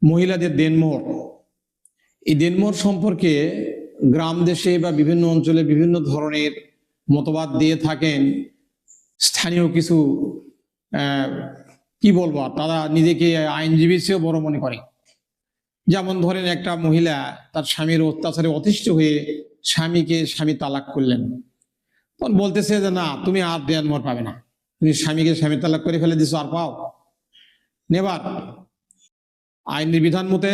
মহিলাদের দেনমোহর। এই দেনমোহর সম্পর্কে গ্রাম দেশে বা বিভিন্ন অঞ্চলে বিভিন্ন ধরনের মতবাদ দিয়ে থাকেন স্থানীয় কিছু কি বলবো, তারা নিজেকে আইনজীবীর চেয়েও বড় মনে করে। যেমন ধরেন, একটা মহিলা তার স্বামীর অত্যাচারে অতিষ্ঠ হয়ে স্বামী তালাক করলেন। তখন বলতেছে যে না, তুমি আর দেনমোহর পাবে না, তুমি স্বামী তালাক করে ফেলে দিছো, আর পাও নেবার। আইনের বিধান মতে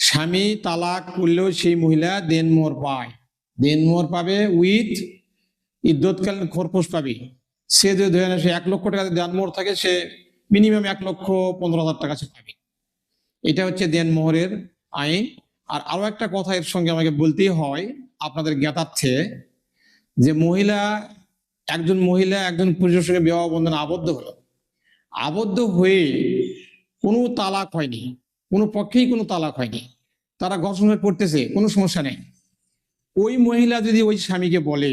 স্বামী তালাক করলেও সেই মহিলা দেনমোহর পায়, দেনমোহর পাবে উইথ ইদ্যৎকালীন খরপোশ পাবে। সে যদি ধরে সে 1 লক্ষ টাকা দেনমোহর থাকে, সে মিনিমাম 1,15,000 টাকা সে পাবে। এটা হচ্ছে দেনমোহরের আইন। আর আরো একটা কথা এর সঙ্গে আমাকে বলতেই হয় আপনাদের জ্ঞাতার্থে, যে একজন মহিলা একজন পুরুষের সঙ্গে বিবাহ বন্ধনে আবদ্ধ হয়ে কোনো তালাক হয়নি, কোনো পক্ষেই কোনো তালাক হয়নি, তারা ঘর সংসার করতেছে, কোনো সমস্যা নেই। ওই মহিলা যদি ওই স্বামীকে বলে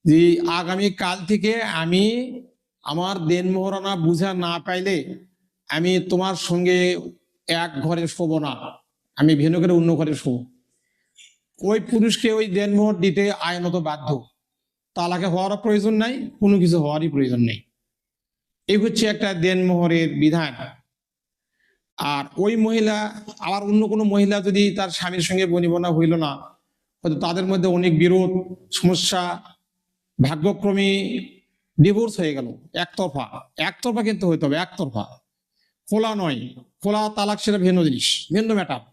যে আগামী কাল থেকে আমি আমার দেনমোহরানা বুঝা না পাইলে আমি তোমার সঙ্গে এক ঘরে শোব না, আমি ভিন্ন করে অন্য ঘরে শোব, ওই পুরুষকে ওই দেনমোহর দিতে আইনত বাধ্য। তালাকে হওয়ারও প্রয়োজন নাই, কোনো কিছু হওয়ারই প্রয়োজন নেই। এই হচ্ছে একটা দেনমোহরের বিধান। আর ওই মহিলা আবার অন্য কোনো মহিলা যদি তার স্বামীর সঙ্গে বনিবনা হইল না, হয়তো তাদের মধ্যে অনেক বিরোধ সমস্যা, ভাগ্যক্রমে ডিভোর্স হয়ে গেল, একতরফা কিন্তু হইতে হবে, একতরফা, খোলা নয়। খোলা তালাক সেটা ভিন্ন জিনিস, ভিন্ন ম্যাটার।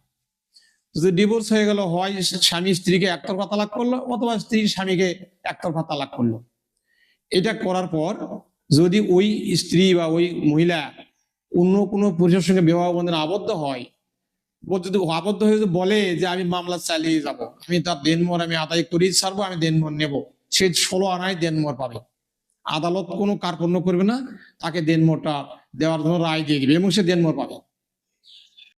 যদি ডিভোর্স হয়ে গেল, হয় স্বামী স্ত্রীকে একতরফা তালাক করলো, অথবা স্ত্রী স্বামীকে একতরফা তালাক করলো। এটা করার পর যদি ওই স্ত্রী বা ওই মহিলা অন্য কোনো পুরুষের সঙ্গে বিবাহ বন্ধনে আবদ্ধ হয়, যদি আবদ্ধ হয়ে বলে যে আমি মামলা চালিয়ে যাব, আমি তার দেনমোহর আমি আদায় করেই ছাড়বো, আমি দেনমোহর নেব, সে 16 আনায় দেনমোহর পাবে। আদালত কোনো কার্পণ্য করবে না, তাকে দেনমোহরটা দেওয়ার জন্য রায় দিয়ে দিবে এবং সে দেনমোহর পাবে।